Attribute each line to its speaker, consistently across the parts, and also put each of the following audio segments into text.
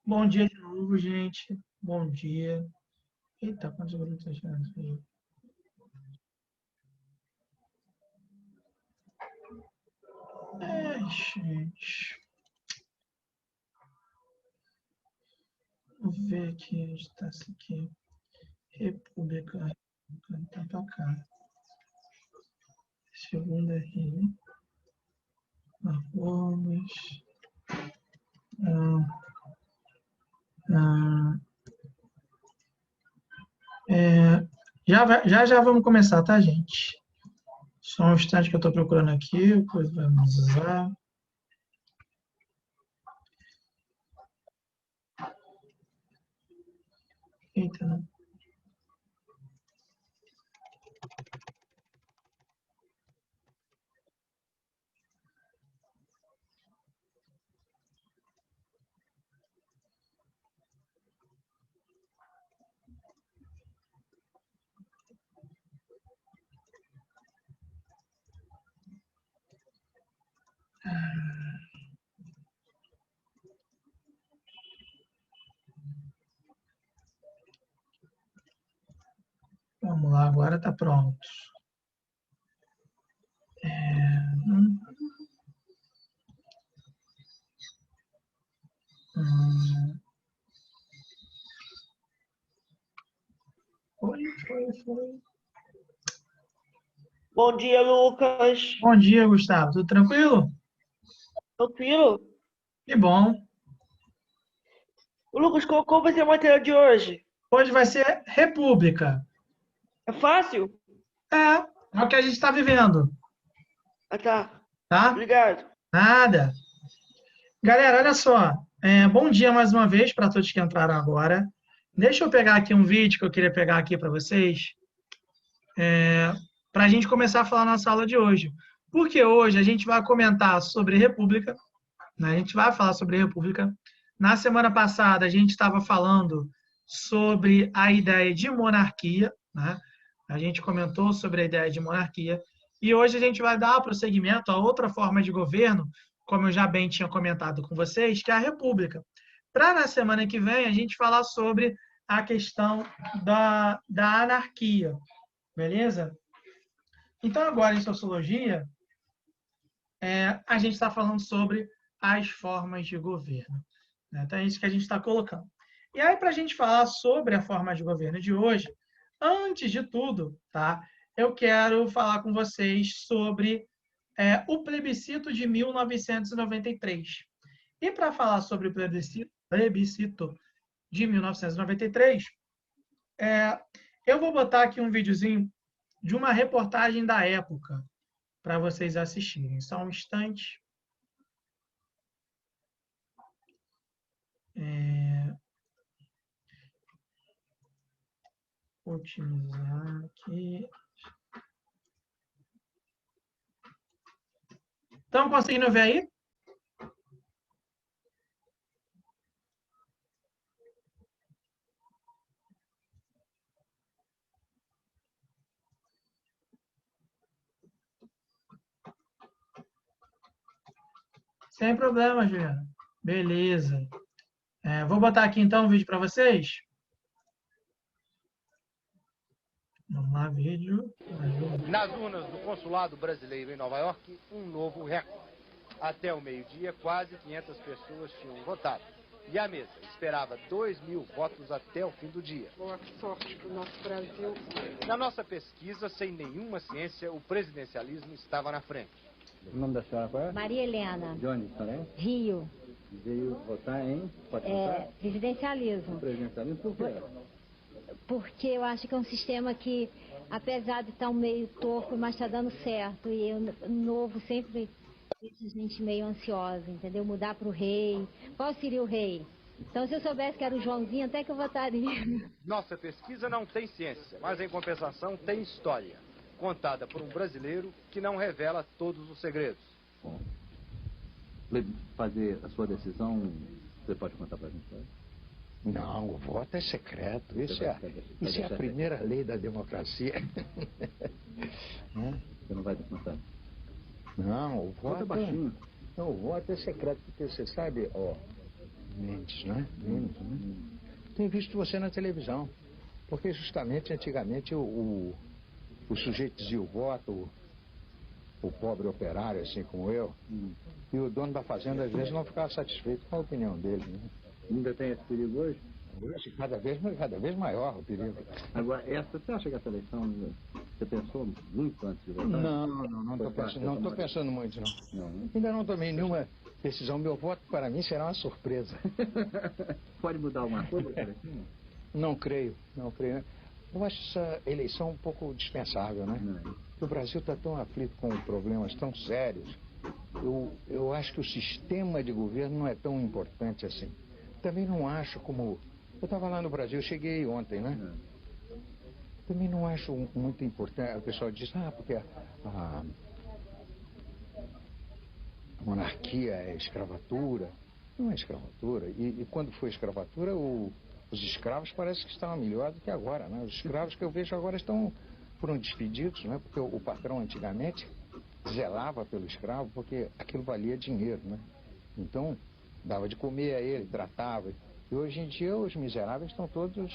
Speaker 1: Bom dia de novo, gente. Bom dia. Eita, quantos minutos tá chegando aí? Gente. Vou ver aqui onde está isso aqui. República. Tá pra cá. Segunda R. Arrobas. Ah, ah, já vamos começar, tá, gente? Só um instante que eu estou procurando aqui. Depois vamos usar. Eita, não. Vamos lá, agora está pronto. Hum, hum. Foi.
Speaker 2: Bom dia, Lucas.
Speaker 1: Bom dia, Gustavo. Tudo tranquilo?
Speaker 2: Tranquilo?
Speaker 1: Que bom.
Speaker 2: Lucas, qual vai ser a matéria de hoje?
Speaker 1: Hoje vai ser República.
Speaker 2: É fácil?
Speaker 1: É o que a gente está vivendo,
Speaker 2: Ah, tá.
Speaker 1: tá?
Speaker 2: Obrigado.
Speaker 1: Nada. Galera, olha só. Bom dia mais uma vez para todos que entraram agora. Deixa eu pegar aqui um vídeo que eu queria pegar aqui para vocês, para a gente começar a falar na nossa aula de hoje. Porque hoje a gente vai comentar sobre República, né? A gente vai falar sobre República. Na semana passada a gente estava falando sobre a ideia de monarquia, né? A gente comentou sobre a ideia de monarquia. E hoje a gente vai dar prosseguimento a outra forma de governo, como eu já bem tinha comentado com vocês, que é a república. Para na semana que vem a gente falar sobre a questão da anarquia, beleza? Então, agora em sociologia, a gente está falando sobre as formas de governo, né? Então, é isso que a gente está colocando. E aí, para a gente falar sobre a forma de governo de hoje, antes de tudo, tá? Eu quero falar com vocês sobre o plebiscito de 1993. E para falar sobre o plebiscito de 1993, eu vou botar aqui um videozinho de uma reportagem da época para vocês assistirem. Só um instante. Otimizar aqui. Estão conseguindo ver aí? Sem problema, Juliana. Beleza. Vou botar aqui então um vídeo para vocês. Vamos lá, vídeo.
Speaker 3: Nas urnas do consulado brasileiro em Nova York, um novo recorde. Até o meio-dia, quase 500 pessoas tinham votado. E a mesa esperava 2.000 votos até o fim do dia.
Speaker 4: Boa sorte para o nosso Brasil.
Speaker 3: Na nossa pesquisa, sem nenhuma ciência, o presidencialismo estava na frente.
Speaker 5: O nome da senhora qual é?
Speaker 6: Maria Helena.
Speaker 5: De onde a senhora é?
Speaker 6: Rio.
Speaker 5: Veio votar em... Pode votar?
Speaker 6: Presidencialismo.
Speaker 5: Presidencialismo por quê?
Speaker 6: Porque eu acho que é um sistema que, apesar de estar um meio torto, mas está dando certo. E o novo sempre deixa a gente meio ansiosa, entendeu? Mudar para o rei. Qual seria o rei? Então, se eu soubesse que era o Joãozinho, até que eu votaria.
Speaker 3: Nossa pesquisa não tem ciência, mas em compensação tem história. Contada por um brasileiro que não revela todos os segredos.
Speaker 5: Bom, fazer a sua decisão, você pode contar para a gente? Sabe?
Speaker 7: Não, o voto é secreto. Isso é a primeira lei da democracia.
Speaker 5: Você não vai descontar?
Speaker 7: Não, o voto
Speaker 5: é baixinho.
Speaker 7: Não, o voto é secreto, porque você sabe, Mendes, não é? Mendes, né? Tenho visto você na televisão, porque justamente antigamente o sujeito dizia o voto, o pobre operário, assim como eu, e o dono da fazenda às vezes não ficava satisfeito com a opinião dele, né?
Speaker 5: Ainda tem esse perigo hoje?
Speaker 7: Hoje, cada vez maior o perigo.
Speaker 5: Agora, você acha que essa eleição, você pensou muito antes de votar?
Speaker 7: Não estou pensando muito, não. Ainda não tomei nenhuma decisão. Meu voto, para mim, será uma surpresa.
Speaker 5: Pode mudar alguma coisa essa eleição?
Speaker 7: Não creio. Eu acho essa eleição um pouco dispensável, né? O Brasil está tão aflito com problemas tão sérios. Eu acho que o sistema de governo não é tão importante assim. Também não acho como... Eu estava lá no Brasil, eu cheguei ontem, né? Também não acho muito importante. O pessoal diz, porque a monarquia é escravatura. Não é escravatura. E quando foi escravatura, os escravos parece que estavam melhor do que agora, né? Os escravos que eu vejo agora foram despedidos, né? Porque o patrão antigamente zelava pelo escravo porque aquilo valia dinheiro, né? Então, dava de comer a ele, tratava. E hoje em dia os miseráveis estão todos...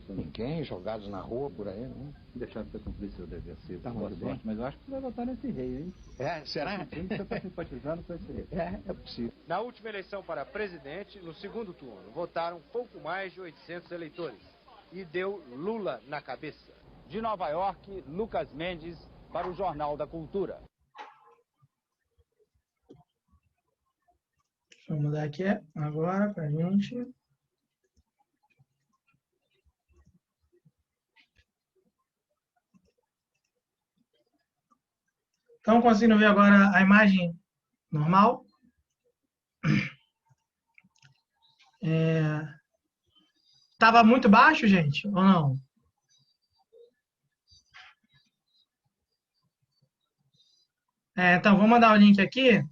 Speaker 7: Ninguém jogados na rua por aí, né?
Speaker 5: Deixar de ser cumprir seu dever ser.
Speaker 7: Tá muito bem.
Speaker 5: Mas eu acho que você vai votar nesse rei, hein?
Speaker 7: Será?
Speaker 5: Você está simpatizando com esse rei.
Speaker 7: É possível.
Speaker 3: Na última eleição para presidente, no segundo turno, votaram pouco mais de 800 eleitores. E deu Lula na cabeça.
Speaker 8: De Nova York, Lucas Mendes, para o Jornal da Cultura.
Speaker 1: Deixa eu mudar aqui agora para a gente. Estão conseguindo ver agora a imagem normal? Estava muito baixo, gente, ou não? Então, vou mandar o link aqui.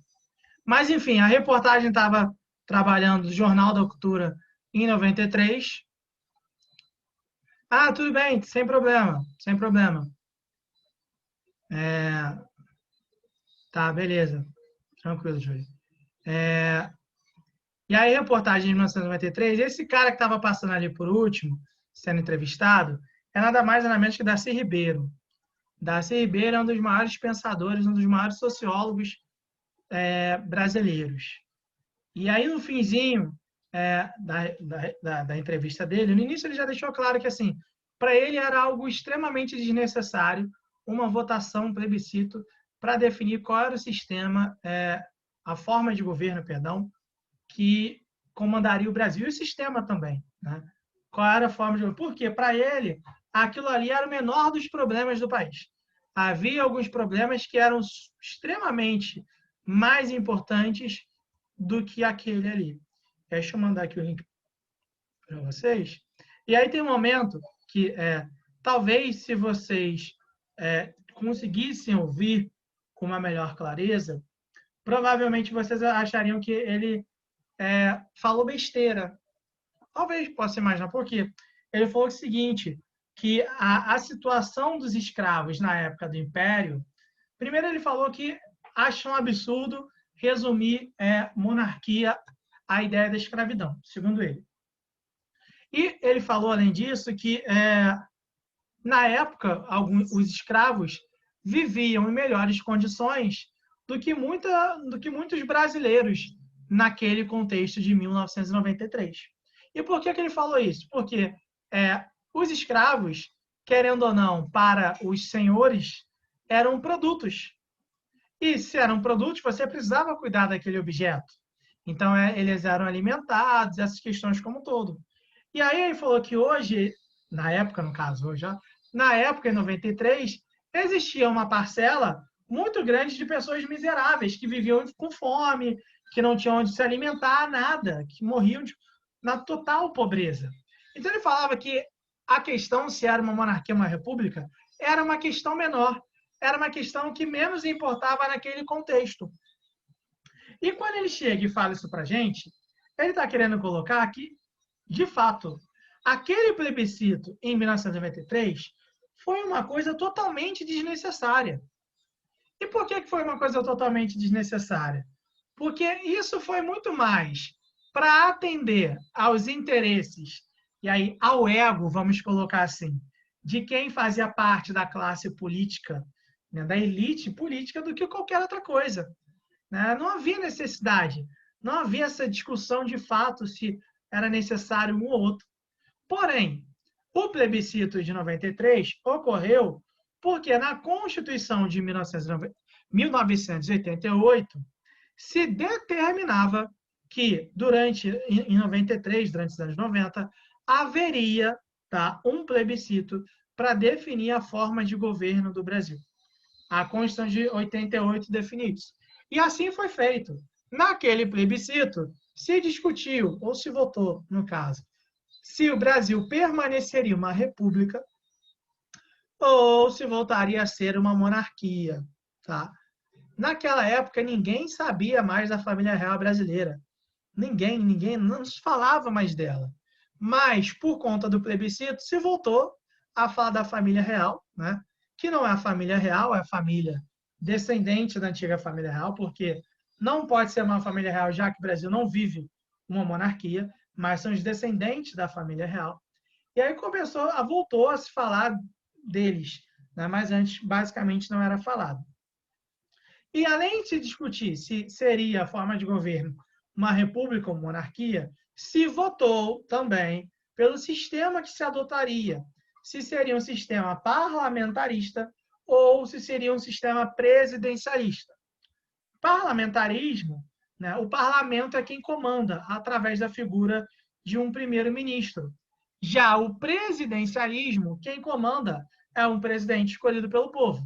Speaker 1: Mas, enfim, a reportagem estava trabalhando do Jornal da Cultura em 93. Tudo bem, sem problema, sem problema. Tá, beleza. Tranquilo, Júlio. E aí, reportagem de 1993, esse cara que estava passando ali por último, sendo entrevistado, é nada mais nada menos que Darcy Ribeiro. Darcy Ribeiro é um dos maiores pensadores, um dos maiores sociólogos brasileiros. E aí, no finzinho da entrevista dele, no início ele já deixou claro que, assim, para ele era algo extremamente desnecessário uma votação, um plebiscito, para definir qual era o sistema, a forma de governo, perdão, que comandaria o Brasil e o sistema também, né? Qual era a forma de governo? Porque, para ele, aquilo ali era o menor dos problemas do país. Havia alguns problemas que eram extremamente mais importantes do que aquele ali. Deixa eu mandar aqui o link para vocês. E aí tem um momento que, talvez, se vocês conseguissem ouvir com uma melhor clareza, provavelmente vocês achariam que ele falou besteira. Talvez possa imaginar por quê. Ele falou o seguinte, que a situação dos escravos na época do Império, primeiro ele falou que acha um absurdo resumir monarquia à ideia da escravidão, segundo ele. E ele falou, além disso, que na época os escravos viviam em melhores condições do que muitos brasileiros naquele contexto de 1993. E por que ele falou isso? Porque os escravos, querendo ou não, para os senhores, eram produtos. E se eram produtos, você precisava cuidar daquele objeto. Então, eles eram alimentados, essas questões como um todo. E aí ele falou que hoje, na época, no caso, hoje, na época, em 93, existia uma parcela muito grande de pessoas miseráveis, que viviam com fome, que não tinham onde se alimentar, nada, que morriam na total pobreza. Então, ele falava que a questão, se era uma monarquia ou uma república, era uma questão menor. Era uma questão que menos importava naquele contexto. E quando ele chega e fala isso para a gente, ele está querendo colocar que, de fato, aquele plebiscito em 1993 foi uma coisa totalmente desnecessária. E por que foi uma coisa totalmente desnecessária? Porque isso foi muito mais para atender aos interesses, e aí ao ego, vamos colocar assim, de quem fazia parte da classe política, né, da elite política, do que qualquer outra coisa. Né? Não havia necessidade, não havia essa discussão de fato se era necessário um ou outro. Porém, o plebiscito de 93 ocorreu porque na Constituição de 1988 se determinava que em 93, durante os anos 90, haveria um plebiscito para definir a forma de governo do Brasil. A Constituição de 88 definiu isso. E assim foi feito. Naquele plebiscito, se discutiu, ou se votou, no caso, se o Brasil permaneceria uma república ou se voltaria a ser uma monarquia. Tá? Naquela época, ninguém sabia mais da família real brasileira. Ninguém não se falava mais dela. Mas, por conta do plebiscito, se voltou a falar da família real, né? Que não é a família real, é a família descendente da antiga família real, porque não pode ser uma família real, já que o Brasil não vive uma monarquia, mas são os descendentes da família real. E aí voltou a se falar deles, né? Mas antes, basicamente, não era falado. E além de se discutir se seria a forma de governo uma república ou monarquia, se votou também pelo sistema que se adotaria, se seria um sistema parlamentarista ou se seria um sistema presidencialista. Parlamentarismo, né, o parlamento é quem comanda através da figura de um primeiro-ministro. Já o presidencialismo, quem comanda é um presidente escolhido pelo povo.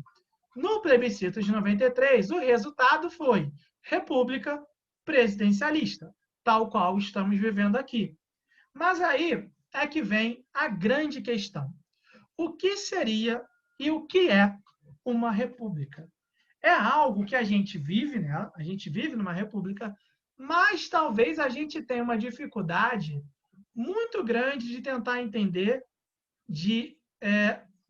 Speaker 1: No plebiscito de 93, o resultado foi república presidencialista, tal qual estamos vivendo aqui. Mas aí é que vem a grande questão. O que seria e o que é uma república? É algo que a gente vive, né? A gente vive numa república, mas talvez a gente tenha uma dificuldade muito grande de tentar entender, de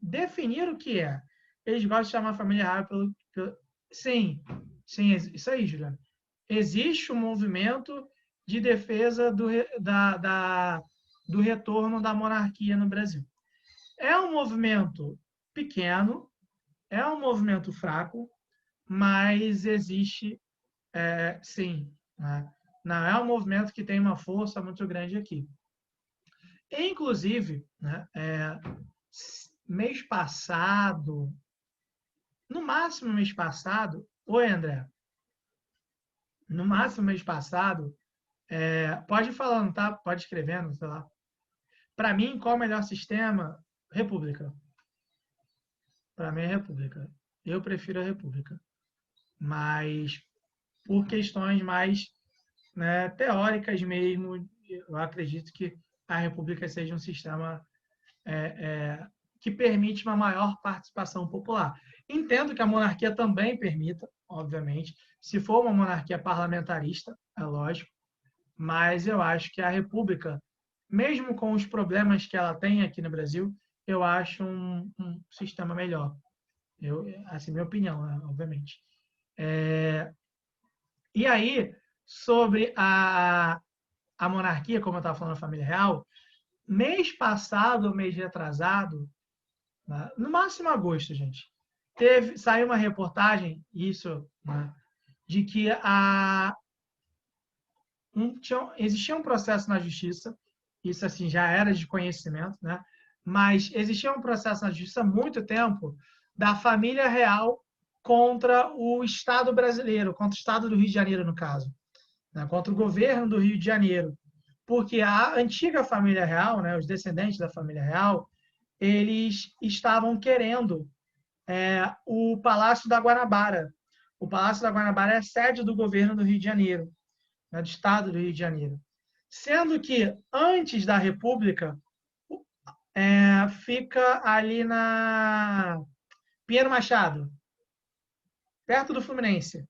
Speaker 1: definir o que é. Eles gostam de chamar a família real pelo... Sim, isso aí, Juliana. Existe um movimento de defesa do retorno da monarquia no Brasil. É um movimento pequeno, é um movimento fraco, mas existe, sim. Né? Não é um movimento que tem uma força muito grande aqui. Inclusive, né, mês passado, no máximo mês passado, oi, André, no máximo mês passado, pode ir falando, tá? Pode escrevendo, sei lá. Para mim, qual é o melhor sistema? República. Para mim é república. Eu prefiro a república. Mas por questões mais, né, teóricas mesmo, eu acredito que a república seja um sistema que permite uma maior participação popular. Entendo que a monarquia também permita, obviamente, se for uma monarquia parlamentarista, é lógico, mas eu acho que a república, mesmo com os problemas que ela tem aqui no Brasil, eu acho um sistema melhor. Assim, minha opinião, né, obviamente. E aí, sobre a monarquia, como eu estava falando da família real, mês passado, mês retrasado, né, no máximo agosto, gente, saiu uma reportagem, isso, né, de que existia um processo na justiça, isso assim já era de conhecimento, né, mas existia um processo na justiça há muito tempo da família real contra o Estado brasileiro, contra o Estado do Rio de Janeiro, no caso, né, contra o governo do Rio de Janeiro, porque a antiga família real, né, os descendentes da família real, eles estavam querendo o Palácio da Guanabara. O Palácio da Guanabara é a sede do governo do Rio de Janeiro, né, do Estado do Rio de Janeiro. Sendo que, antes da República, fica ali na Pinheiro Machado, perto do Fluminense,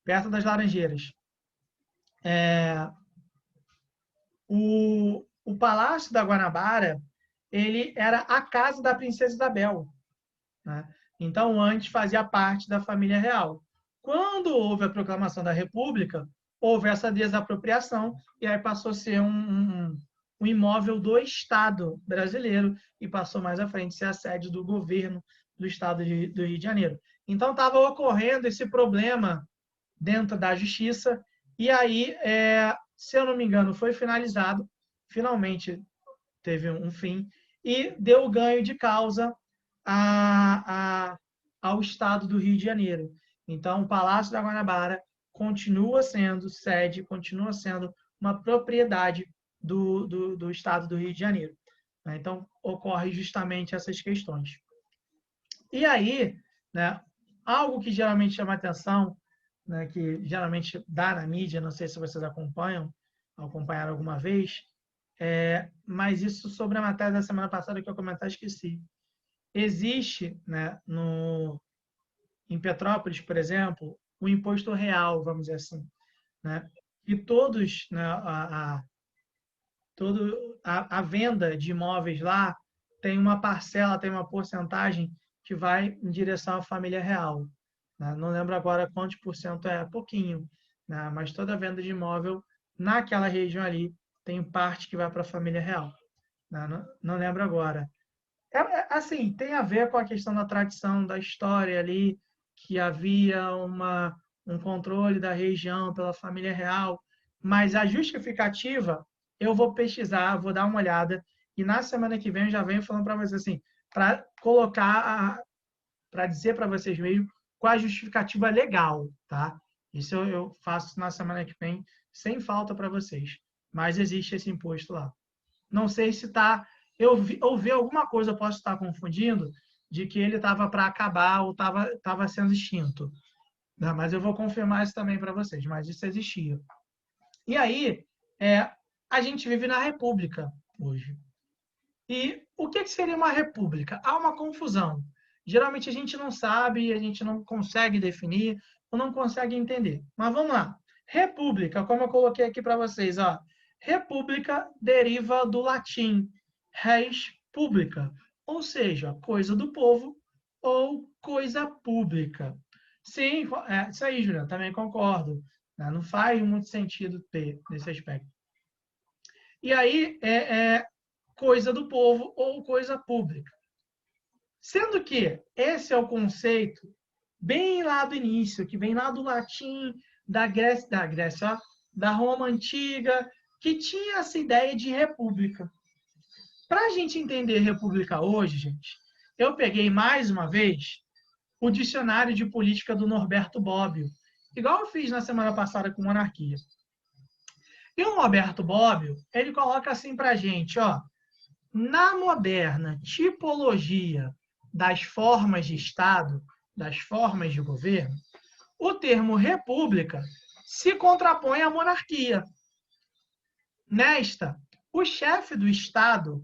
Speaker 1: perto das Laranjeiras. O Palácio da Guanabara, ele era a casa da princesa Isabel, né? Então, antes fazia parte da família real. Quando houve a proclamação da República, houve essa desapropriação e aí passou a ser um imóvel do Estado brasileiro e passou mais à frente a ser a sede do governo do Estado do Rio de Janeiro. Então, estava ocorrendo esse problema dentro da justiça e aí, se eu não me engano, foi finalizado, finalmente teve um fim e deu ganho de causa ao Estado do Rio de Janeiro. Então, o Palácio da Guanabara continua sendo sede, continua sendo uma propriedade do Estado do Rio de Janeiro. Então, ocorre justamente essas questões. E aí, né, algo que geralmente chama atenção, né, que geralmente dá na mídia, não sei se vocês acompanharam alguma vez, mas isso sobre a matéria da semana passada que eu comentar, esqueci. Existe, né, em Petrópolis, por exemplo, o imposto real, vamos dizer assim, né? E todos, né, a venda de imóveis lá tem uma parcela, tem uma porcentagem que vai em direção à família real. Né? Não lembro agora quantos por cento pouquinho, né? Mas toda venda de imóvel naquela região ali tem parte que vai para a família real. Né? Não lembro agora. Assim, tem a ver com a questão da tradição, da história ali, que havia um controle da região pela família real, mas a justificativa eu vou pesquisar, vou dar uma olhada, e na semana que vem eu já venho falando para vocês assim, para colocar, para dizer para vocês mesmo qual a justificativa legal, tá? Isso eu faço na semana que vem, sem falta para vocês. Mas existe esse imposto lá. Não sei se está... Eu vi alguma coisa, eu posso estar confundindo, de que ele estava para acabar ou estava sendo extinto. Não, mas eu vou confirmar isso também para vocês, mas isso existia. E aí, a gente vive na República hoje. E o que seria uma república? Há uma confusão. Geralmente a gente não sabe, a gente não consegue definir ou não consegue entender. Mas vamos lá. República, como eu coloquei aqui para vocês, ó. República deriva do latim res publica, ou seja, coisa do povo ou coisa pública. Sim, isso aí, Juliana, também concordo. Não faz muito sentido ter nesse aspecto. E aí, coisa do povo ou coisa pública. Sendo que esse é o conceito bem lá do início, que vem lá do latim, da Grécia, da Roma Antiga, que tinha essa ideia de república. Para a gente entender república hoje, gente, eu peguei mais uma vez o dicionário de política do Norberto Bobbio, igual eu fiz na semana passada com monarquia. E o Norberto Bobbio, ele coloca assim para a gente, ó, na moderna tipologia das formas de Estado, das formas de governo, o termo república se contrapõe à monarquia. Nesta, o chefe do Estado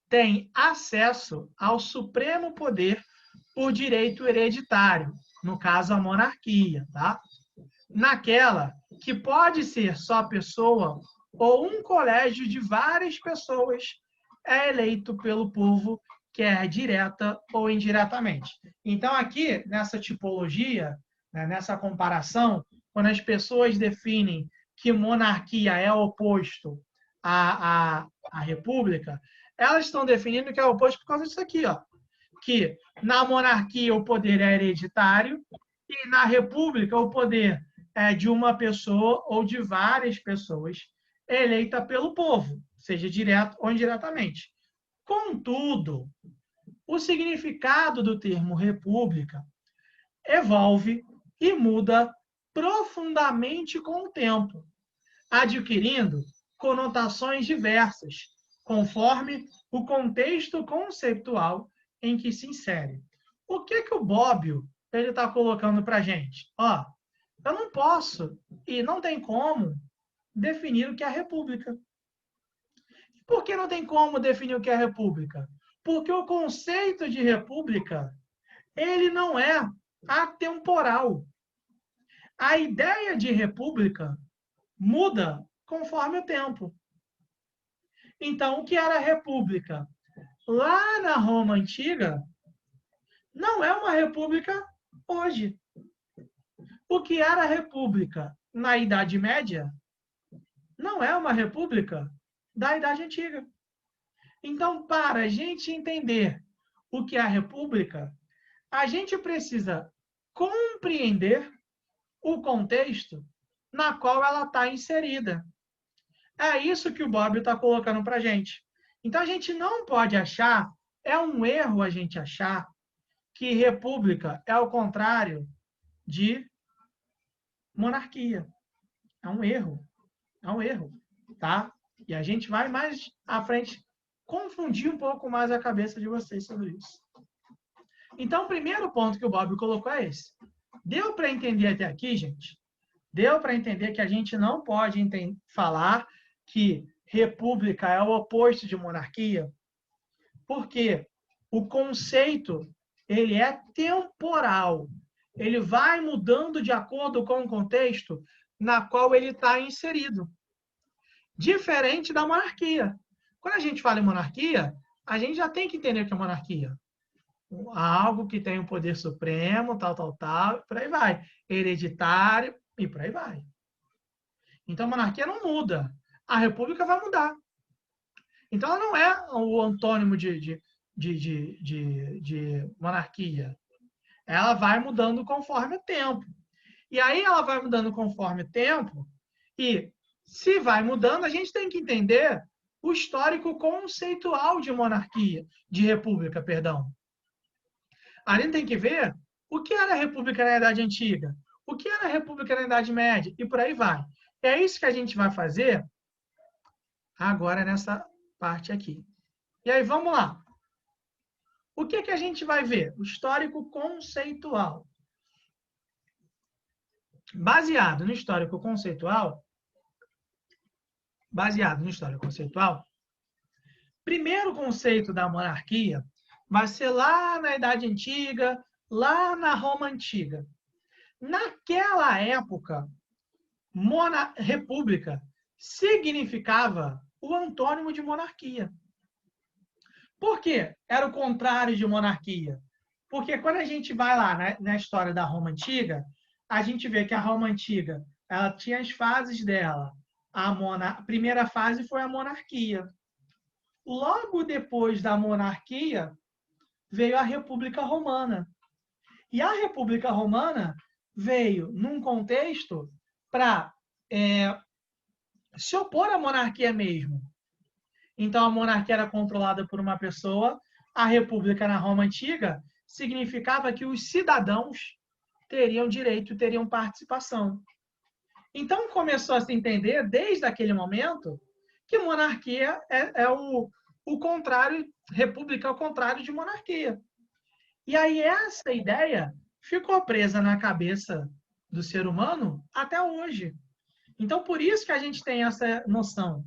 Speaker 1: tem acesso ao supremo poder por direito hereditário, no caso a monarquia, tá? Naquela que pode ser só pessoa ou um colégio de várias pessoas é eleito pelo povo, quer direta ou indiretamente. Então aqui, nessa tipologia, né, nessa comparação, quando as pessoas definem que monarquia é oposto à república, elas estão definindo que é oposto por causa disso aqui, ó, que na monarquia o poder é hereditário e na república o poder é de uma pessoa ou de várias pessoas eleita pelo povo, seja direto ou indiretamente. Contudo, o significado do termo república evolve e muda profundamente com o tempo, adquirindo conotações diversas, conforme o contexto conceitual em que se insere. O que o Bobbio está colocando para a gente? Ó, eu não posso e não tem como definir o que é a república. Por que não tem como definir o que é a república? Porque o conceito de república, ele não é atemporal. A ideia de república muda conforme o tempo. Então, o que era a república? Lá na Roma Antiga, não é uma república hoje. O que era a república na Idade Média, não é uma república da Idade Antiga. Então, para a gente entender o que é a república, a gente precisa compreender o contexto na qual ela está inserida. É isso que o Bob está colocando para a gente. Então, a gente não pode achar, é um erro a gente achar que república é o contrário de monarquia. É um erro. É um erro, tá? E a gente vai mais à frente confundir um pouco mais a cabeça de vocês sobre isso. Então, o primeiro ponto que o Bob colocou é esse. Deu para entender até aqui, gente? Deu para entender que a gente não pode falar que república é o oposto de monarquia? Porque o conceito ele é temporal. Ele vai mudando de acordo com o contexto na qual ele está inserido. Diferente da monarquia. Quando a gente fala em monarquia, a gente já tem que entender o que é monarquia. Algo que tem um poder supremo, tal, por aí vai. Hereditário, e por aí vai. Então, a monarquia não muda. A república vai mudar. Então, ela não é o antônimo de monarquia. Ela vai mudando conforme o tempo. E aí, ela vai mudando conforme o tempo, e se vai mudando, a gente tem que entender o histórico conceitual de monarquia, de república, perdão. A gente tem que ver o que era a república na Idade Antiga, o que era a república na Idade Média, e por aí vai. É isso que a gente vai fazer agora nessa parte aqui. E aí, vamos lá. O que a gente vai ver? O histórico conceitual. Baseado no histórico conceitual, primeiro conceito da monarquia vai ser lá na Idade Antiga, lá na Roma Antiga. Naquela época, república significava o antônimo de monarquia. Por quê? Era o contrário de monarquia. Porque quando a gente vai lá na história da Roma Antiga, a gente vê que a Roma Antiga ela tinha as fases dela. A primeira fase foi a monarquia. Logo depois da monarquia, veio a República Romana. E a República Romana veio num contexto para se opor à monarquia mesmo. Então, a monarquia era controlada por uma pessoa. A República na Roma Antiga significava que os cidadãos teriam direito, teriam participação. Então, começou a se entender, desde aquele momento, que monarquia é o contrário, república é o contrário de monarquia. E aí essa ideia ficou presa na cabeça do ser humano até hoje. Então, por isso que a gente tem essa noção.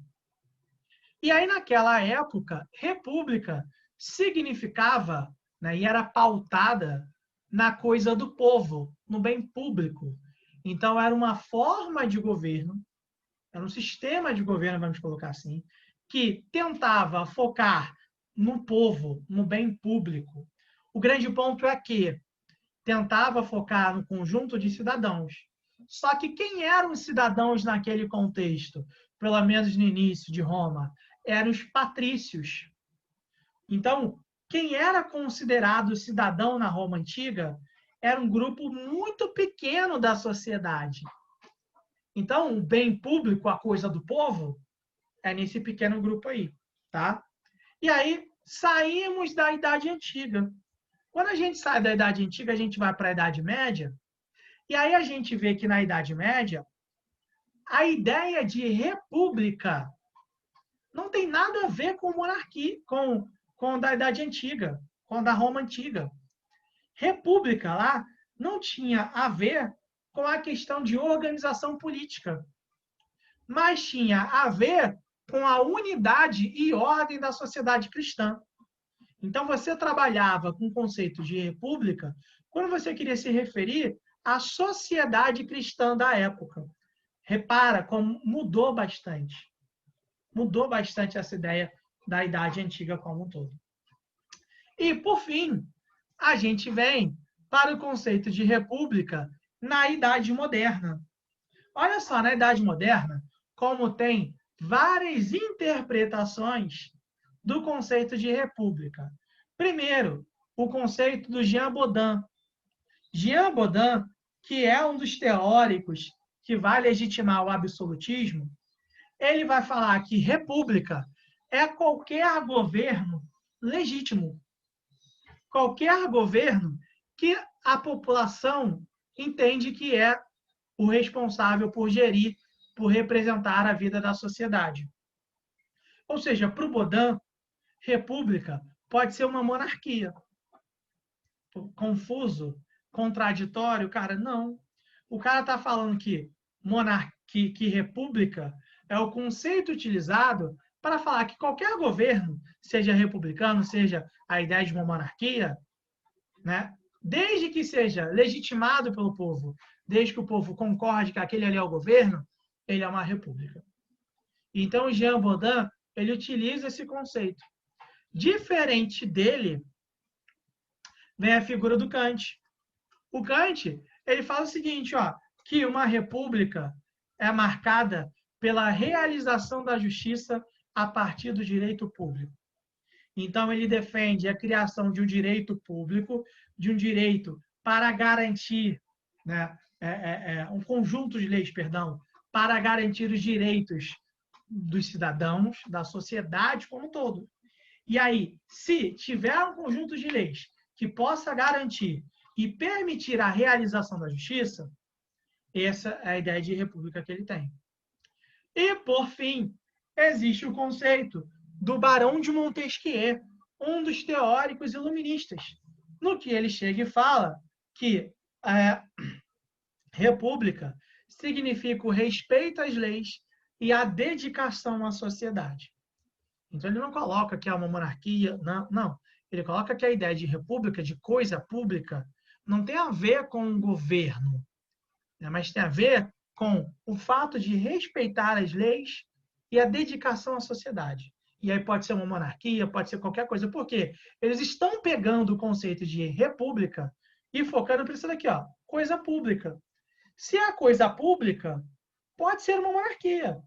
Speaker 1: E aí, naquela época, república significava, né, e era pautada na coisa do povo, no bem público. Então, era uma forma de governo, era um sistema de governo, vamos colocar assim, que tentava focar no povo, no bem público. O grande ponto é que tentava focar no conjunto de cidadãos. Só que quem eram os cidadãos naquele contexto, pelo menos no início de Roma? Eram os patrícios. Então, quem era considerado cidadão na Roma Antiga era um grupo muito pequeno da sociedade. Então, o bem público, a coisa do povo, é nesse pequeno grupo aí, tá? E aí, saímos da Idade Antiga. Quando a gente sai da Idade Antiga, a gente vai para a Idade Média, e aí a gente vê que na Idade Média, a ideia de república não tem nada a ver com monarquia, com da Idade Antiga, com da Roma Antiga. República lá não tinha a ver com a questão de organização política, mas tinha a ver com a unidade e ordem da sociedade cristã. Então, você trabalhava com o conceito de república quando você queria se referir à sociedade cristã da época. Repara como mudou bastante. Mudou bastante essa ideia da Idade Antiga como um todo. E, por fim, a gente vem para o conceito de república na Idade Moderna. Olha só, na Idade Moderna, como tem várias interpretações do conceito de república. Primeiro, o conceito do Jean Bodin. Jean Bodin, que é um dos teóricos que vai legitimar o absolutismo, ele vai falar que república é qualquer governo legítimo. Qualquer governo que a população entende que é o responsável por gerir, por representar a vida da sociedade. Ou seja, para o Bodin, república pode ser uma monarquia. Confuso, contraditório, cara, não. O cara está falando que república é o conceito utilizado para falar que qualquer governo, seja republicano, seja a ideia de uma monarquia, né, desde que seja legitimado pelo povo, desde que o povo concorde que aquele ali é o governo, ele é uma república. Então, Jean Bodin, ele utiliza esse conceito. Diferente dele, vem a figura do Kant. O Kant, ele fala o seguinte, ó, que uma república é marcada pela realização da justiça a partir do direito público. Então, ele defende a criação de um direito público, de um direito para garantir, né, um conjunto de leis, perdão, para garantir os direitos dos cidadãos, da sociedade como um todo. E aí, se tiver um conjunto de leis que possa garantir e permitir a realização da justiça, essa é a ideia de república que ele tem. E, por fim, existe o conceito do Barão de Montesquieu, um dos teóricos iluministas, no que ele chega e fala que república significa o respeito às leis e a dedicação à sociedade. Então, ele não coloca que é uma monarquia, não. Ele coloca que a ideia de república, de coisa pública, não tem a ver com o governo, né, mas tem a ver com o fato de respeitar as leis e a dedicação à sociedade. E aí pode ser uma monarquia, pode ser qualquer coisa. Por quê? Eles estão pegando o conceito de república e focando para isso daqui, ó, coisa pública. Se é coisa pública, pode ser uma monarquia,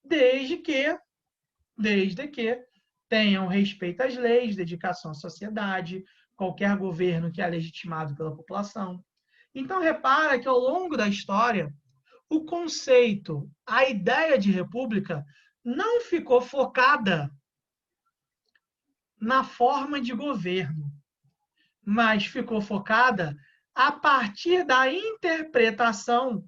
Speaker 1: desde que tenham respeito às leis, dedicação à sociedade, qualquer governo que é legitimado pela população. Então, repara que ao longo da história, o conceito, a ideia de república não ficou focada na forma de governo, mas ficou focada a partir da interpretação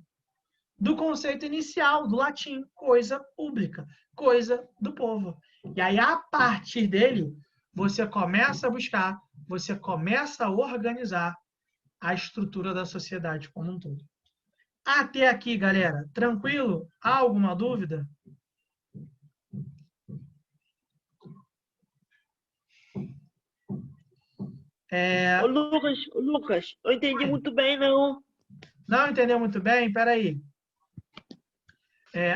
Speaker 1: do conceito inicial, do latim, coisa pública, coisa do povo. E aí, a partir dele, você começa a buscar, você começa a organizar a estrutura da sociedade como um todo. Até aqui, galera, tranquilo? Há alguma dúvida?
Speaker 2: Ô, Lucas, eu entendi muito bem, não.
Speaker 1: Não entendeu muito bem? Espera aí.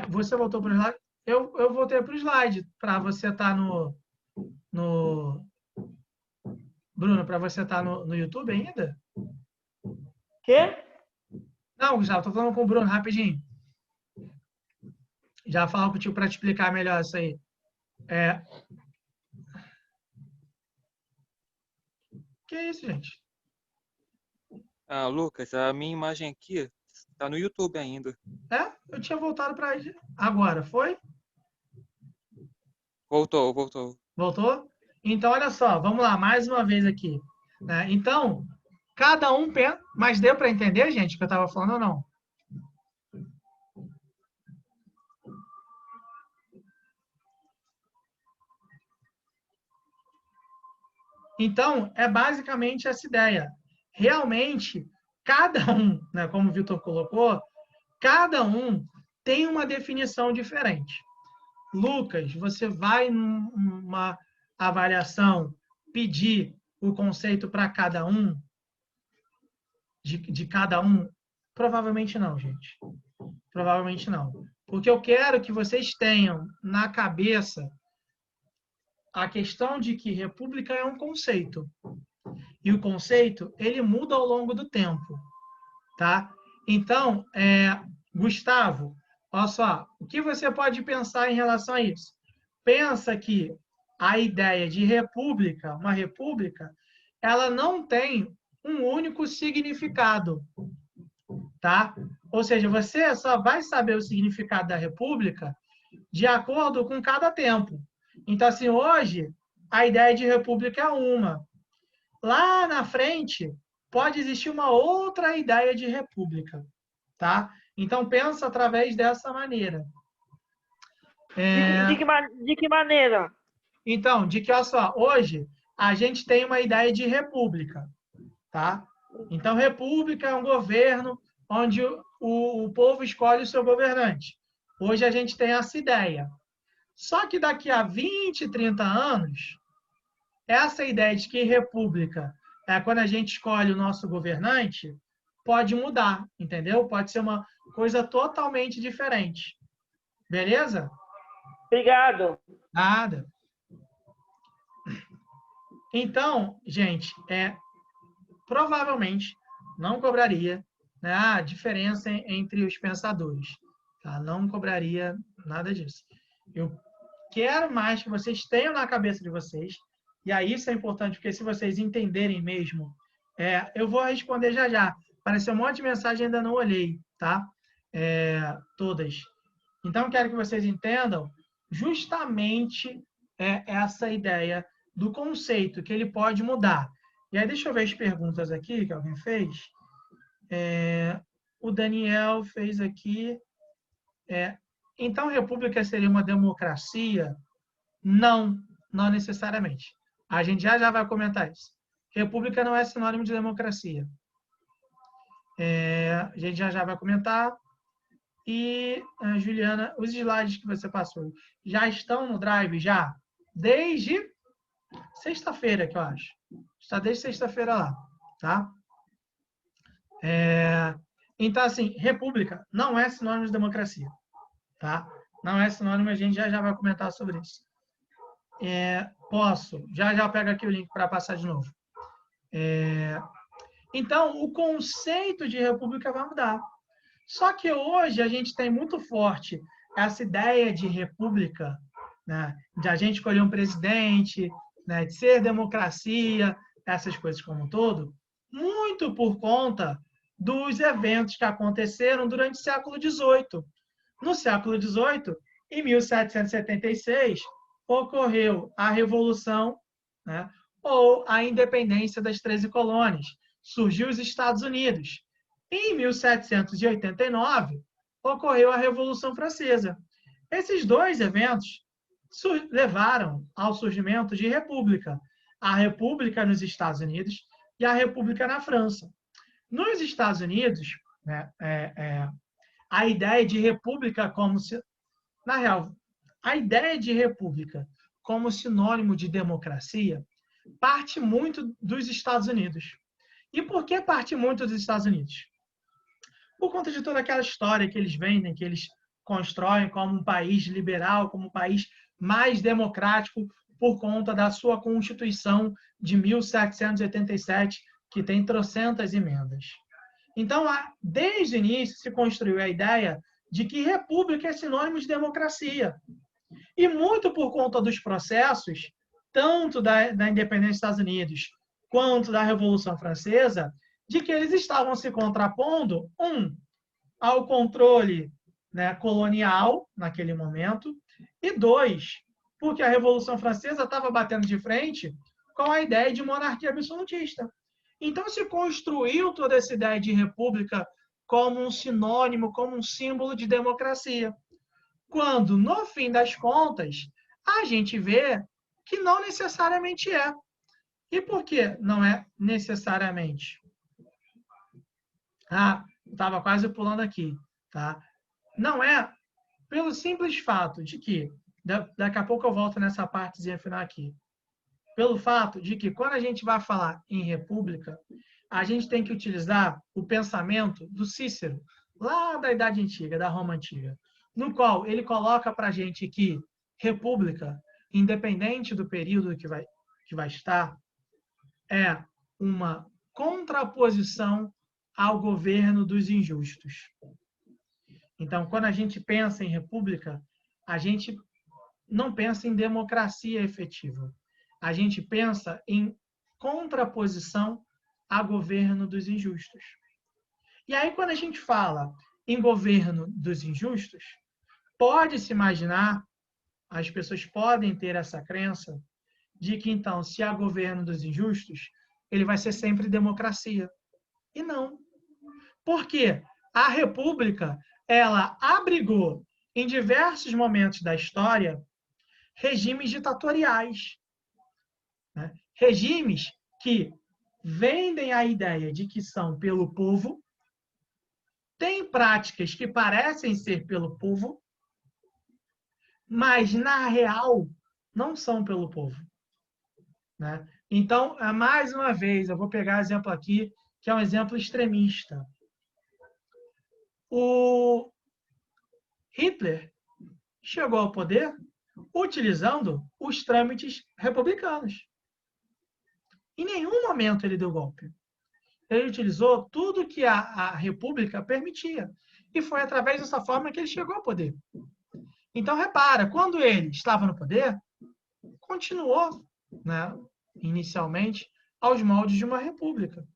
Speaker 1: Você voltou para o slide? Eu voltei para o slide para você estar Bruno, para você estar no YouTube ainda?
Speaker 2: Quê?
Speaker 1: Não, já estou falando com o Bruno, rapidinho. Já falo contigo para te explicar melhor isso aí. Que é isso, gente?
Speaker 9: Ah, Lucas, a minha imagem aqui está no YouTube ainda.
Speaker 1: Eu tinha voltado para agora, foi?
Speaker 9: Voltou.
Speaker 1: Voltou? Então, olha só, vamos lá, mais uma vez aqui. Né? Então, cada um pensa... Mas deu para entender, gente, o que eu estava falando ou não? Então, é basicamente essa ideia. Realmente, cada um, né, como o Vitor colocou, cada um tem uma definição diferente. Lucas, você vai numa avaliação pedir o conceito para cada um, de cada um? Provavelmente não, gente. Provavelmente não. Porque eu quero que vocês tenham na cabeça a questão de que república é um conceito. E o conceito, ele muda ao longo do tempo. Tá? Então, Gustavo, olha só, o que você pode pensar em relação a isso? Pensa que a ideia de república, uma república, ela não tem um único significado, tá? Ou seja, você só vai saber o significado da república de acordo com cada tempo. Então, assim, hoje, a ideia de república é uma. Lá na frente, pode existir uma outra ideia de república, tá? Então, pensa através dessa maneira.
Speaker 2: De que maneira?
Speaker 1: Então, de que, olha só, hoje a gente tem uma ideia de república, tá? Então, república é um governo onde o povo escolhe o seu governante. Hoje a gente tem essa ideia. Só que daqui a 20, 30 anos, essa ideia de que república é quando a gente escolhe o nosso governante, pode mudar, entendeu? Pode ser uma coisa totalmente diferente. Beleza?
Speaker 2: Obrigado.
Speaker 1: Nada. Então, gente, provavelmente não cobraria, né, a diferença entre os pensadores. Tá? Não cobraria nada disso. Eu quero mais que vocês tenham na cabeça de vocês, e aí isso é importante, porque se vocês entenderem mesmo, eu vou responder já já. Apareceu um monte de mensagem, ainda não olhei, tá? Todas. Então, quero que vocês entendam justamente essa ideia do conceito, que ele pode mudar. E aí, deixa eu ver as perguntas aqui que alguém fez. O Daniel fez aqui. Então, república seria uma democracia? Não, não necessariamente. A gente já vai comentar isso. República não é sinônimo de democracia. A gente já vai comentar. E, Juliana, os slides que você passou já estão no Drive? Já? Desde sexta-feira, que eu acho. Está desde sexta-feira lá. Tá? Então, assim, república não é sinônimo de democracia. Tá? Não é sinônimo, a gente já vai comentar sobre isso. Posso? Já pego aqui o link para passar de novo. Então, o conceito de república vai mudar. Só que hoje a gente tem muito forte essa ideia de república, né, de a gente escolher um presidente, né, de ser democracia, essas coisas como um todo, muito por conta dos eventos que aconteceram durante o século XVIII. No século XVIII, em 1776, ocorreu a Revolução, né, ou a independência das 13 colônias. Surgiu os Estados Unidos. Em 1789, ocorreu a Revolução Francesa. Esses dois eventos levaram ao surgimento de república. A república nos Estados Unidos e a república na França. Nos Estados Unidos, né, a ideia de república como se... Na real, a ideia de república como sinônimo de democracia parte muito dos Estados Unidos. E por que parte muito dos Estados Unidos? Por conta de toda aquela história que eles vendem, que eles constroem como um país liberal, como um país mais democrático, por conta da sua Constituição de 1787, que tem trocentas emendas. Então, desde o início, se construiu a ideia de que república é sinônimo de democracia. E muito por conta dos processos, tanto da independência dos Estados Unidos quanto da Revolução Francesa, de que eles estavam se contrapondo, ao controle, né, colonial, naquele momento, e dois, porque a Revolução Francesa estava batendo de frente com a ideia de monarquia absolutista. Então, se construiu toda essa ideia de república como um sinônimo, como um símbolo de democracia. Quando, no fim das contas, a gente vê que não necessariamente é. E por que não é necessariamente? Estava quase pulando aqui. Tá? Não é pelo simples fato de que, daqui a pouco eu volto nessa partezinha final aqui, pelo fato de que quando a gente vai falar em república, a gente tem que utilizar o pensamento do Cícero, lá da Idade Antiga, da Roma Antiga, no qual ele coloca para a gente que república, independente do período que vai estar, é uma contraposição ao governo dos injustos. Então, quando a gente pensa em república, a gente não pensa em democracia efetiva. A gente pensa em contraposição a governo dos injustos. E aí, quando a gente fala em governo dos injustos, pode-se imaginar, as pessoas podem ter essa crença de que, então, se há governo dos injustos, ele vai ser sempre democracia. E não. Por quê? A República, ela abrigou, em diversos momentos da história, regimes ditatoriais. Né? Regimes que vendem a ideia de que são pelo povo, têm práticas que parecem ser pelo povo, mas, na real, não são pelo povo. Né? Então, mais uma vez, eu vou pegar um exemplo aqui, que é um exemplo extremista. O Hitler chegou ao poder utilizando os trâmites republicanos. Em nenhum momento ele deu golpe. Ele utilizou tudo que a República permitia. E foi através dessa forma que ele chegou ao poder. Então, repara, quando ele estava no poder, continuou, né, inicialmente, aos moldes de uma república.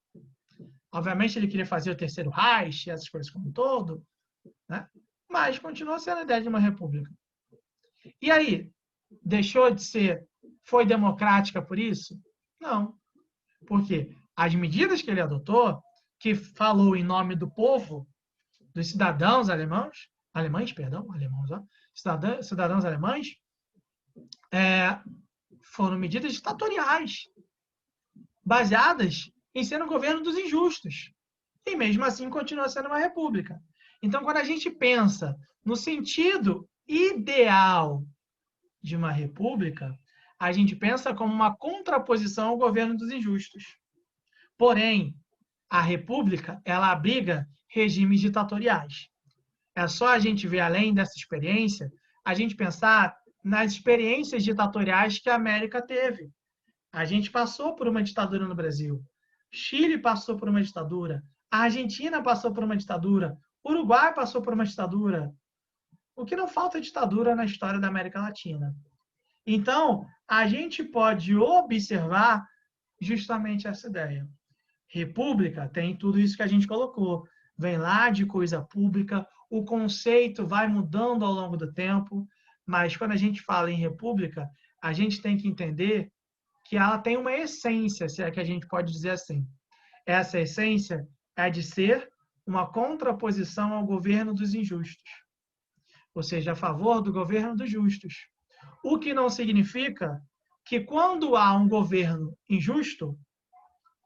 Speaker 1: Obviamente, ele queria fazer o terceiro Reich, essas coisas como um todo, né? Mas continuou sendo a ideia de uma república. E aí, deixou de ser, foi democrática por isso? Não. Porque as medidas que ele adotou, que falou em nome do povo, dos cidadãos alemães, cidadãos alemães, foram medidas ditatoriais, baseadas em ser um governo dos injustos. E mesmo assim continua sendo uma república. Então, quando a gente pensa no sentido ideal de uma república, a gente pensa como uma contraposição ao governo dos injustos. Porém, a república, ela abriga regimes ditatoriais. É só a gente ver, além dessa experiência, a gente pensar nas experiências ditatoriais que a América teve. A gente passou por uma ditadura no Brasil. Chile passou por uma ditadura. A Argentina passou por uma ditadura. O Uruguai passou por uma ditadura. O que não falta é ditadura na história da América Latina. Então, a gente pode observar justamente essa ideia. República tem tudo isso que a gente colocou. Vem lá de coisa pública, o conceito vai mudando ao longo do tempo, mas quando a gente fala em república, a gente tem que entender que ela tem uma essência, se é que a gente pode dizer assim. Essa essência é de ser uma contraposição ao governo dos injustos, ou seja, a favor do governo dos justos. O que não significa que quando há um governo injusto,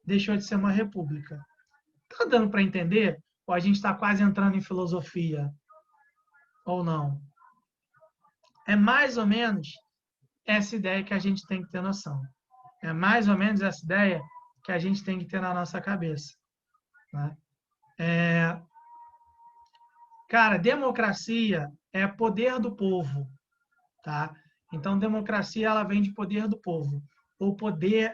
Speaker 1: deixou de ser uma república. Está dando para entender? Ou a gente está quase entrando em filosofia? Ou não? É mais ou menos essa ideia que a gente tem que ter noção. É mais ou menos essa ideia que a gente tem que ter na nossa cabeça. Né? Cara, democracia é poder do povo. Tá? Então, democracia ela vem de poder do povo. O poder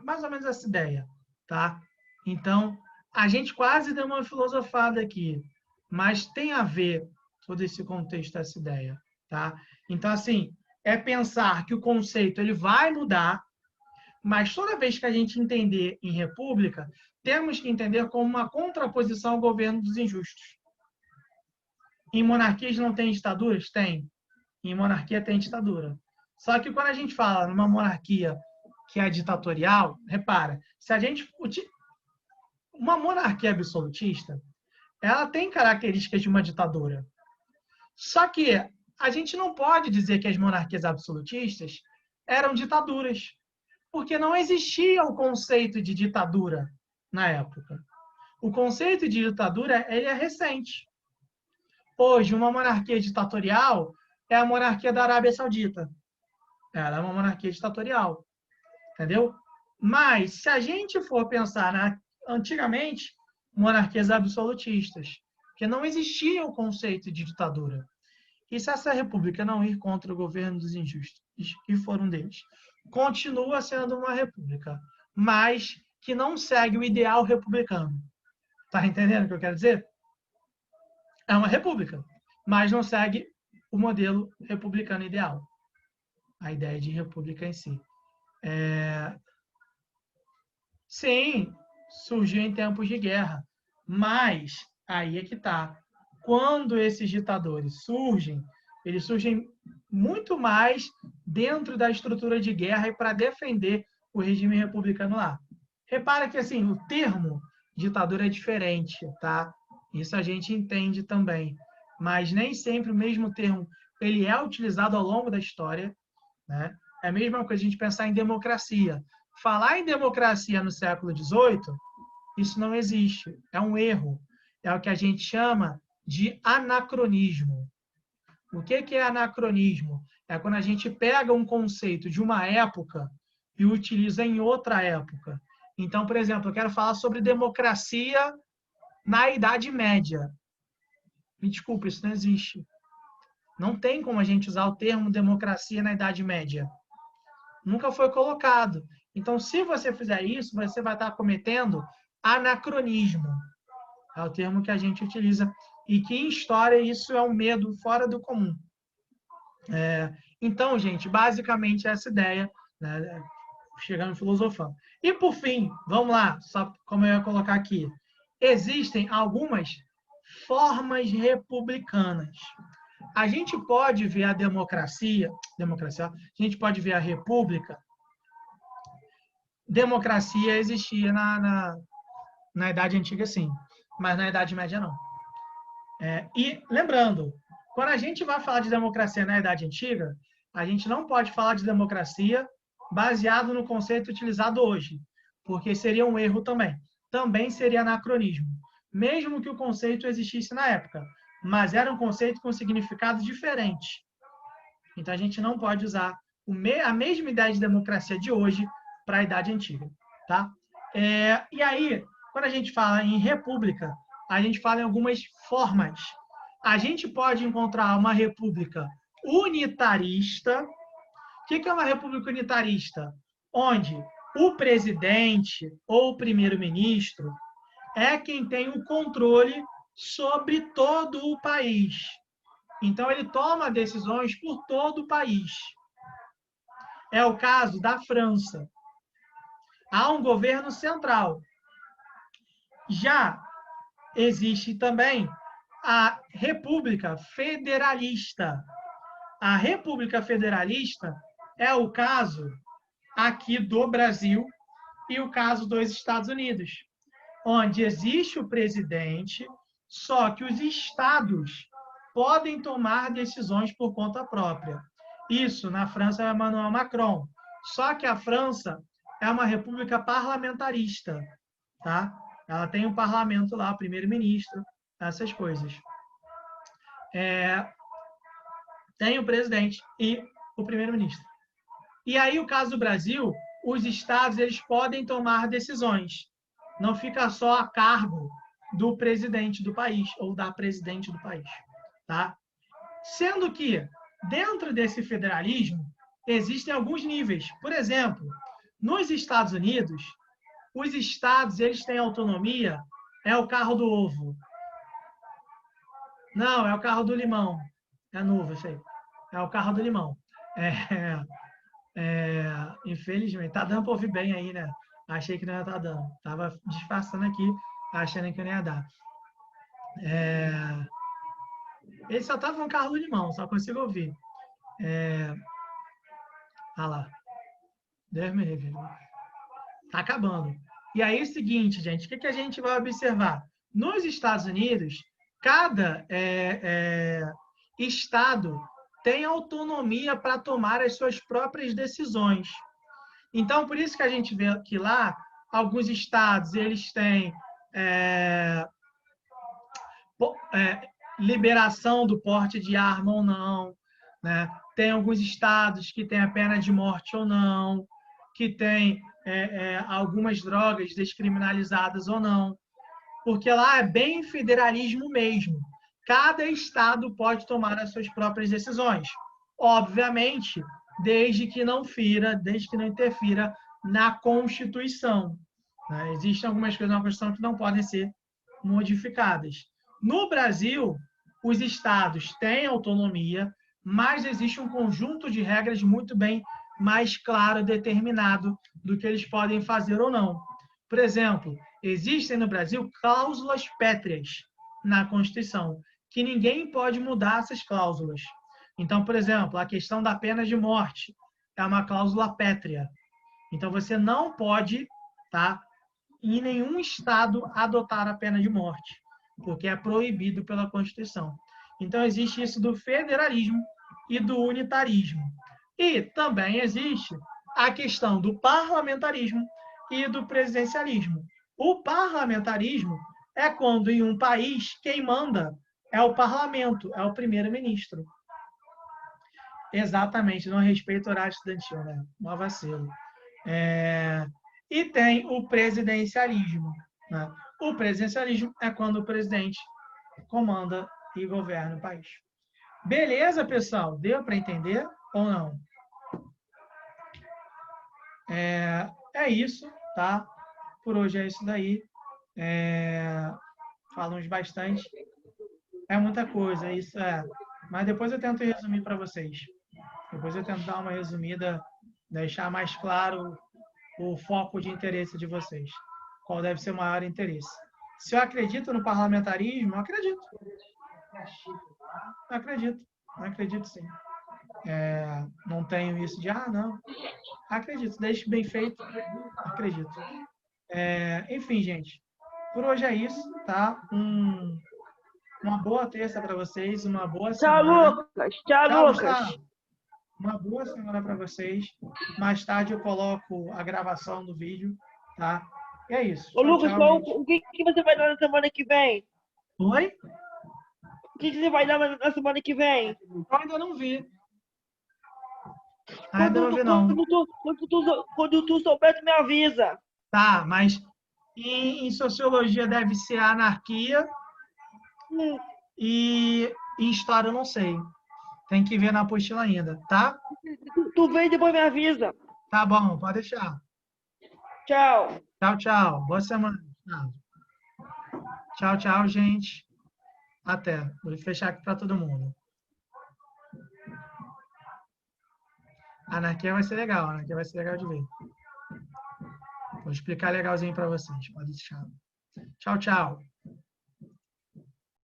Speaker 1: mais ou menos essa ideia. Tá? Então, a gente quase deu uma filosofada aqui, mas tem a ver todo esse contexto, essa ideia. Tá? Então, assim, é pensar que o conceito ele vai mudar, mas toda vez que a gente entender em república, temos que entender como uma contraposição ao governo dos injustos. Em monarquias não tem ditaduras? Tem. Em monarquia tem ditadura. Só que quando a gente fala numa monarquia que é ditatorial, repara, se a gente... Uma monarquia absolutista, ela tem características de uma ditadura. Só que a gente não pode dizer que as monarquias absolutistas eram ditaduras, porque não existia o conceito de ditadura na época. O conceito de ditadura ele é recente. Hoje, uma monarquia ditatorial é a monarquia da Arábia Saudita. Ela é uma monarquia ditatorial. Entendeu? Mas, se a gente for pensar antigamente, monarquias absolutistas, que não existia o conceito de ditadura. E se essa república não ir contra o governo dos injustos, que foram deles, continua sendo uma república, mas que não segue o ideal republicano. Tá entendendo o que eu quero dizer? é uma república, mas não segue o modelo republicano ideal, a ideia de república em si. Sim, surgiu em tempos de guerra, mas aí é que está. Quando esses ditadores surgem, eles surgem muito mais dentro da estrutura de guerra e para defender o regime republicano lá. Repara que assim, o termo ditadura é diferente, tá? Isso a gente entende também, mas nem sempre o mesmo termo ele é utilizado ao longo da história, né? É a mesma coisa a gente pensar em democracia. Falar em democracia no século XVIII, isso não existe. É um erro. É o que a gente chama de anacronismo. O que é anacronismo? É quando a gente pega um conceito de uma época e utiliza em outra época. Então, por exemplo, eu quero falar sobre democracia na Idade Média. Me desculpe, isso não existe. Não tem como a gente usar o termo democracia na Idade Média. Nunca foi colocado. Então, se você fizer isso, você vai estar cometendo anacronismo. É o termo que a gente utiliza. E que em história isso é um medo fora do comum. Então, gente, basicamente essa ideia, né, chegando filosofando. E por fim, vamos lá, só como eu ia colocar aqui, existem algumas formas republicanas. A gente pode ver a democracia, a gente pode ver a república. Democracia existia na Idade Antiga, sim, mas na Idade Média, não. E lembrando, quando a gente vai falar de democracia na Idade Antiga, a gente não pode falar de democracia baseado no conceito utilizado hoje, porque seria um erro também. Também seria anacronismo, mesmo que o conceito existisse na época, mas era um conceito com significado diferente. Então, a gente não pode usar a mesma ideia de democracia de hoje para a Idade Antiga. Tá? E aí, quando a gente fala em república, a gente fala em algumas formas. A gente pode encontrar uma república unitarista. O que é uma república unitarista? Onde o presidente ou o primeiro-ministro é quem tem o controle sobre todo o país. Então, ele toma decisões por todo o país. É o caso da França. Há um governo central. Já existe também a República Federalista. A República Federalista é o caso aqui do Brasil e o caso dos Estados Unidos, onde existe o presidente, só que os estados podem tomar decisões por conta própria. Isso, na França, é Emmanuel Macron. Só que a França é uma república parlamentarista, tá? Ela tem um parlamento lá, primeiro-ministro, essas coisas. Tem o presidente e o primeiro-ministro. E aí, o caso do Brasil, os estados eles podem tomar decisões. Não fica só a cargo do presidente do país ou da presidente do país. Tá? Sendo que, dentro desse federalismo, existem alguns níveis. Por exemplo, nos Estados Unidos, os estados eles têm autonomia. É o carro do ovo. Não, é o carro do limão. É novo, eu sei. É o carro do limão. Infelizmente, está dando para ouvir bem aí, né? Achei que não ia estar dando. Estava disfarçando aqui, achando que não ia dar. Ele só estava no carro do limão, só consigo ouvir. Olha lá. Deus me livre. Está acabando. E aí é o seguinte, gente, o que a gente vai observar? Nos Estados Unidos, cada estado tem autonomia para tomar as suas próprias decisões. Então, por isso que a gente vê que lá, alguns estados, eles têm liberação do porte de arma ou não, né? Tem alguns estados que têm a pena de morte ou não, que tem algumas drogas descriminalizadas ou não, porque lá é bem federalismo mesmo. Cada estado pode tomar as suas próprias decisões. Obviamente, desde que não interfira na Constituição. Né? Existem algumas coisas na Constituição que não podem ser modificadas. No Brasil, os estados têm autonomia, mas existe um conjunto de regras muito bem mais claro, determinado do que eles podem fazer ou não. Por exemplo, existem no Brasil cláusulas pétreas na Constituição, que ninguém pode mudar essas cláusulas. Então, por exemplo, a questão da pena de morte é uma cláusula pétrea. Então, você não pode, tá, em nenhum estado, adotar a pena de morte, porque é proibido pela Constituição. Então, existe isso do federalismo e do unitarismo. E também existe a questão do parlamentarismo e do presidencialismo. O parlamentarismo é quando, em um país, quem manda é o parlamento, é o primeiro-ministro. Exatamente, não respeita o horário estudantil, né? Mó vacilo. E tem o presidencialismo, né? O presidencialismo é quando o presidente comanda e governa o país. Beleza, pessoal? Deu para entender ou não? É isso, tá? Por hoje é isso daí. Falamos bastante. É muita coisa, isso é. Mas depois eu tento resumir para vocês. Depois eu tento dar uma resumida, deixar mais claro o foco de interesse de vocês. Qual deve ser o maior interesse. Se eu acredito no parlamentarismo, eu acredito. Acredito sim. Não tenho isso de, não. Acredito, deixe bem feito, acredito. Enfim, gente, por hoje é isso, tá? Uma boa terça para vocês, uma boa semana.
Speaker 2: Tchau, Lucas. Tchau, Lucas.
Speaker 1: Gustavo. Uma boa semana para vocês. Mais tarde eu coloco a gravação do vídeo, tá? E é isso.
Speaker 2: Ô,
Speaker 1: Tchau,
Speaker 2: Lucas,
Speaker 1: tchau,
Speaker 2: o que você vai dar na semana que vem?
Speaker 1: Oi?
Speaker 2: O que você vai dar na semana que vem?
Speaker 1: Eu ainda não vi. Ainda não vi, não.
Speaker 2: Quando tu souber, tu me avisa.
Speaker 1: Tá, mas em sociologia deve ser anarquia e em história eu não sei. Tem que ver na apostila ainda, tá?
Speaker 2: Tu vem e depois me avisa.
Speaker 1: Tá bom, pode deixar.
Speaker 2: Tchau.
Speaker 1: Tchau, tchau. Boa semana. Tchau, tchau, gente. Até. Vou fechar aqui para todo mundo. A anarquia vai ser legal. A anarquia vai ser legal de ver. Vou explicar legalzinho para vocês. Pode deixar. Tchau, tchau.